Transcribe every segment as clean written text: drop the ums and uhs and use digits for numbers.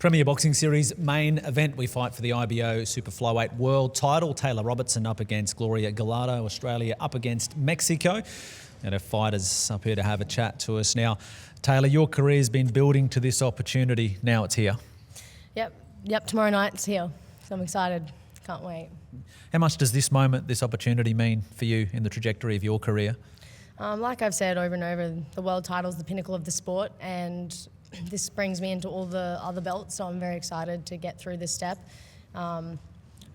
Premier Boxing Series main event. We fight for the IBO super flyweight world title. Taylah Robertson up against Gloria, Gallardo, Australia up against Mexico. And our fighters up here to have a chat to us. Now, Taylah, your career's been building to this opportunity. Now it's here. Yep. Tomorrow night it's here. So I'm excited. Can't wait. How much does this moment, this opportunity mean for you in the trajectory of your career? Like I've said over and over, the world title is the pinnacle of the sport, and this brings me into all the other belts, so I'm very excited to get through this step. I'm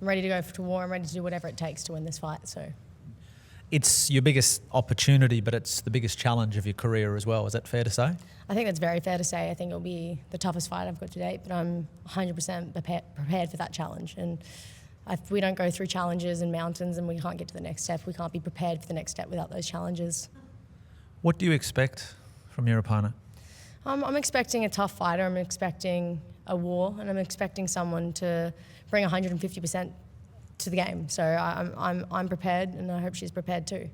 ready to go to war. I'm ready to do whatever it takes to win this fight. So, it's your biggest opportunity, but it's the biggest challenge of your career as well. Is that fair to say? I think that's very fair to say. I think it'll be the toughest fight I've got to date, but I'm 100% prepared for that challenge. And if we don't go through challenges and mountains and we can't get to the next step, we can't be prepared for the next step without those challenges. What do you expect from your opponent? I'm expecting a tough fighter. I'm expecting a war, and I'm expecting someone to bring 150% to the game. So I'm prepared, and I hope she's prepared too.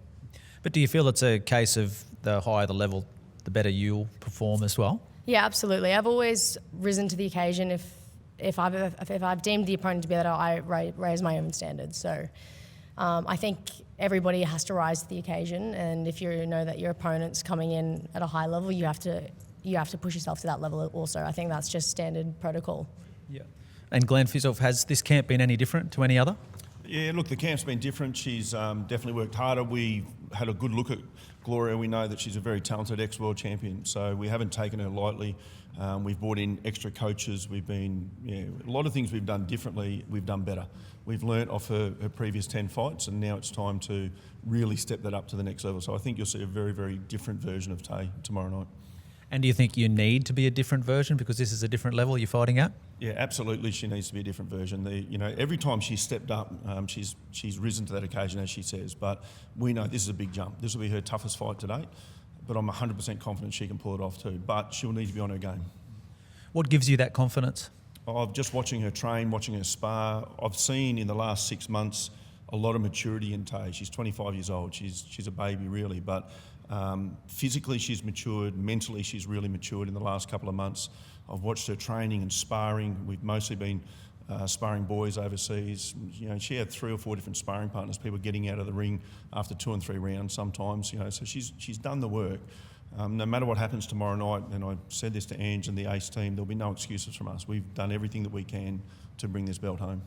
But do you feel it's a case of the higher the level, the better you'll perform as well? Yeah, absolutely. I've always risen to the occasion if I've deemed the opponent to be better, I raise my own standards. So I think everybody has to rise to the occasion, and if you know that your opponent's coming in at a high level, you have to push yourself to that level also. I think that's just standard protocol. Yeah. And Glenn, for yourself, has this camp been any different to any other? Yeah, look, the camp's been different. She's definitely worked harder. We had a good look at Gloria. We know that she's a very talented ex-world champion, so we haven't taken her lightly. We've brought in extra coaches. A lot of things we've done differently, we've done better. We've learnt off her previous 10 fights, and now it's time to really step that up to the next level. So I think you'll see a very, very different version of Tay tomorrow night. And do you think you need to be a different version because this is a different level you're fighting at? Yeah, absolutely. She needs to be a different version. Every time she's stepped up, she's risen to that occasion, as she says. But we know this is a big jump. This will be her toughest fight to date. But I'm 100% confident she can pull it off too. But she'll need to be on her game. What gives you that confidence? I've just watching her train, watching her spar. I've seen in the last 6 months a lot of maturity in Tay. She's 25 years old. She's a baby really, but physically she's matured. Mentally she's really matured in the last couple of months. I've watched her training and sparring. We've mostly been sparring boys overseas. She had 3 or 4 different sparring partners, people getting out of the ring after 2 and 3 rounds sometimes. So she's done the work. No matter what happens tomorrow night, and I said this to Ange and the Ace team, there'll be no excuses from us. We've done everything that we can to bring this belt home.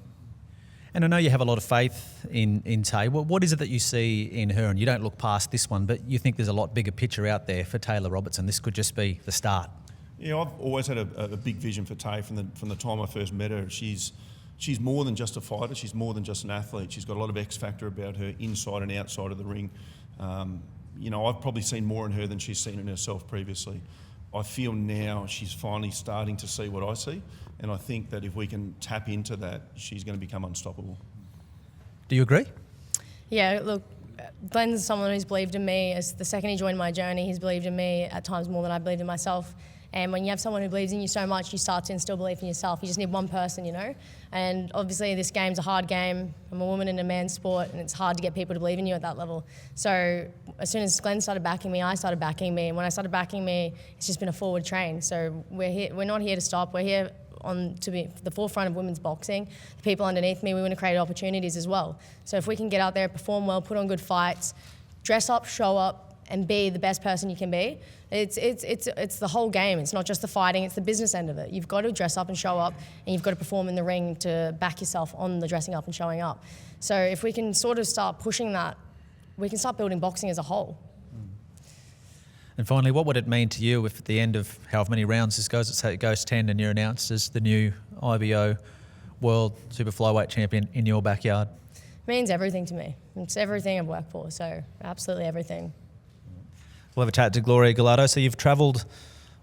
And I know you have a lot of faith in Tay. What is it that you see in her? And you don't look past this one, but you think there's a lot bigger picture out there for Taylah Robertson. This could just be the start. Yeah, I've always had a big vision for Tay from the time I first met her. She's more than just a fighter. She's more than just an athlete. She's got a lot of X factor about her inside and outside of the ring. I've probably seen more in her than she's seen in herself previously. I feel now she's finally starting to see what I see, and I think that if we can tap into that, she's going to become unstoppable. Do you agree? Yeah, look, Glenn's someone who's believed in me. As the second he joined my journey, he's believed in me at times more than I believed in myself. And when you have someone who believes in you so much, you start to instill belief in yourself. You just need one person, And obviously this game's a hard game. I'm a woman in a man's sport, and it's hard to get people to believe in you at that level. So as soon as Glenn started backing me, I started backing me. And when I started backing me, it's just been a forward train. So we're not here to stop. We're here to be the forefront of women's boxing. The people underneath me, we want to create opportunities as well. So if we can get out there, perform well, put on good fights, dress up, show up, and be the best person you can be. It's the whole game. It's not just the fighting, it's the business end of it. You've got to dress up and show up, and you've got to perform in the ring to back yourself on the dressing up and showing up. So if we can sort of start pushing that, we can start building boxing as a whole. And finally, what would it mean to you if at the end of however many rounds this goes, let's say it goes 10 and you're announced as the new IBO World Super Flyweight Champion in your backyard? It means everything to me. It's everything I've worked for, so absolutely everything. We'll have a chat to Gloria Gallardo. So you've travelled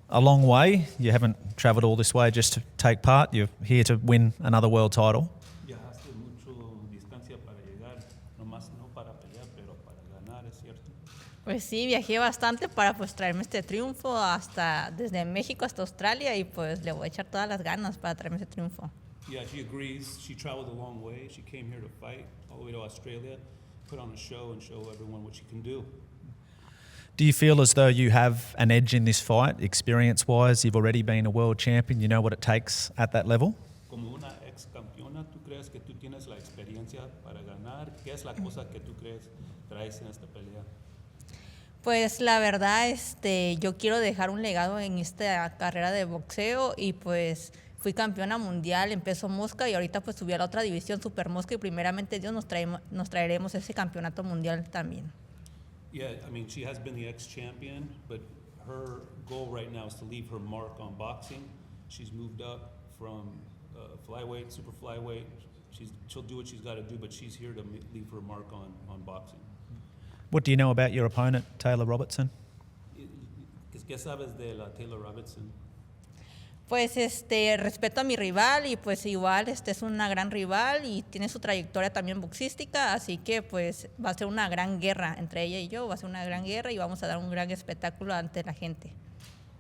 a long way. You haven't travelled all this way just to take part. You're here to win another world title. Viajaste mucho distancia para llegar, nomás no para pelear, pero para ganar, es cierto. Pues sí, viajé bastante para traerme este triunfo desde México hasta Australia, y pues le voy a echar todas las ganas para traerme ese triunfo. Yeah, she agrees. She traveled a long way. She came here to fight all the way to Australia, put on a show and show everyone what she can do. Do you feel as though you have an edge in this fight, experience-wise? You've already been a world champion. You know what it takes at that level? Como una ex campeona, ¿tú crees que tú tienes la experiencia para ganar? ¿Qué es la cosa que tú crees traes en esta pelea? Pues la verdad, yo quiero dejar un legado en esta carrera de boxeo y pues fui campeona mundial en peso mosca y ahorita pues subí a la otra división super mosca y primeramente Dios nos traeremos ese campeonato mundial también. Yeah, I mean, she has been the ex-champion, but her goal right now is to leave her mark on boxing. She's moved up from flyweight, super flyweight. She'll do what she's got to do, but she's here to leave her mark on boxing. What do you know about your opponent, Taylah Robertson? ¿Qué sabes de la Taylah Robertson? Pues respeto a mi rival y pues igual es una gran rival y tiene su trayectoria también boxística, así que pues va a ser una gran guerra entre ella y yo, va a ser una gran guerra y vamos a dar un gran espectáculo ante la gente.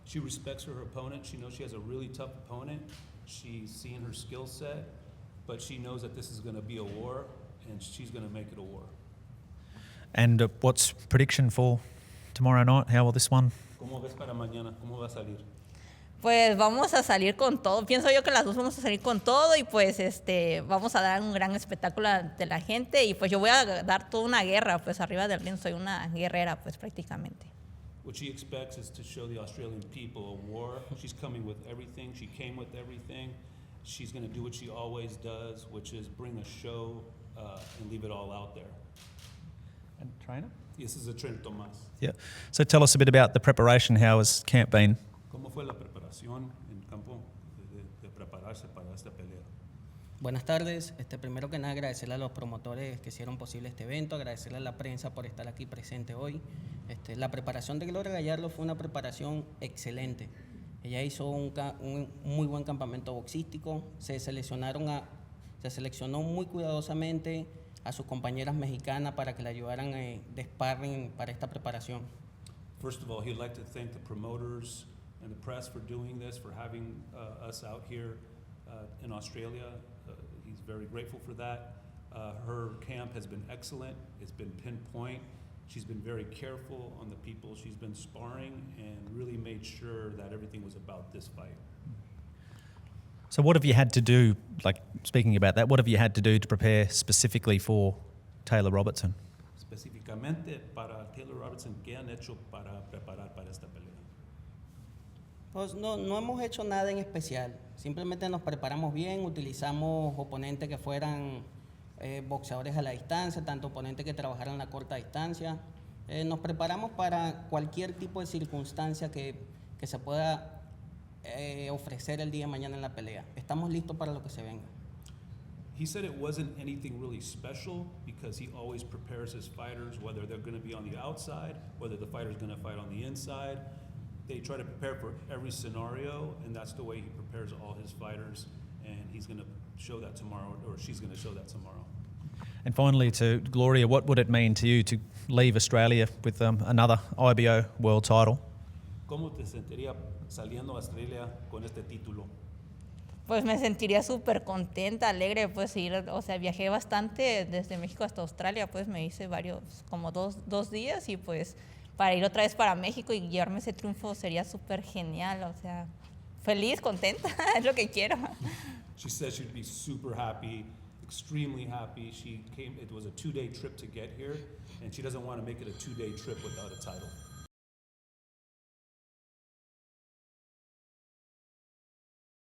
She respects her opponent. She knows she has a really tough opponent. She's seen her skill set, but she knows that this is going to be a war and she's going to make it a war. And what's prediction for tomorrow night? How will this one? ¿Cómo ves para mañana? ¿Cómo va a salir? Pues vamos a salir con todo. Pienso yo que las dos vamos a salir con todo y pues vamos a dar un gran espectáculo ante la gente y pues yo voy a dar toda una guerra, pues arriba del ring soy una guerrera pues prácticamente. What she expects is to show the Australian people a war. She's coming with everything. She came with everything. She's going to do what she always does, which is bring a show and leave it all out there. And trainer? This is a trainer Tomás. Yeah. So tell us a bit about the preparation. How has camp been? ¿Cómo fue la preparación en campo de prepararse para esta pelea? Buenas tardes. Primero que nada agradecerle a los promotores que hicieron posible este evento, agradecerle a la prensa por estar aquí presente hoy. La preparación de Gloria Gallardo fue una preparación excelente. Ella hizo un muy buen campamento boxístico, se seleccionó muy cuidadosamente a sus compañeras mexicanas para que la ayudaran de sparring para esta preparación. First of all, he'd like to thank the promoters and the press for doing this, for having us out here in Australia. He's very grateful for that. Her camp has been excellent. It's been pinpoint. She's been very careful on the people she's been sparring and really made sure that everything was about this fight. So what have you had to do, like speaking about that, what have you had to do to prepare specifically for Taylah Robertson? Específicamente para Taylah Robertson, ¿qué han hecho para preparar para esta pelea? Pues no hemos hecho nada en especial, simplemente nos preparamos bien, utilizamos oponentes que fueran boxeadores a la distancia, tanto oponentes que trabajaran a corta distancia. Nos preparamos para cualquier tipo de circunstancia que se pueda ofrecer el día de mañana en la pelea. Estamos listos para lo que se venga. He said it wasn't anything really special because he always prepares his fighters, whether they're going to be on the outside, whether the fighter's going to fight on the inside. They try to prepare for every scenario, and that's the way he prepares all his fighters, and he's going to show that tomorrow, or she's going to show that tomorrow. And finally to Gloria, what would it mean to you to leave Australia with another IBO world title? ¿Cómo te sentiría saliendo a Australia con este título? Pues me sentiría súper contenta, alegre, pues viajé bastante desde México hasta Australia, pues me hice como dos días y pues para ir otra vez para México y llevarme ese triunfo sería súper genial, feliz, contenta, es lo que quiero. She said she'd be super happy, extremely happy. It was a 2-day trip to get here, and she doesn't want to make it a 2-day trip without a title.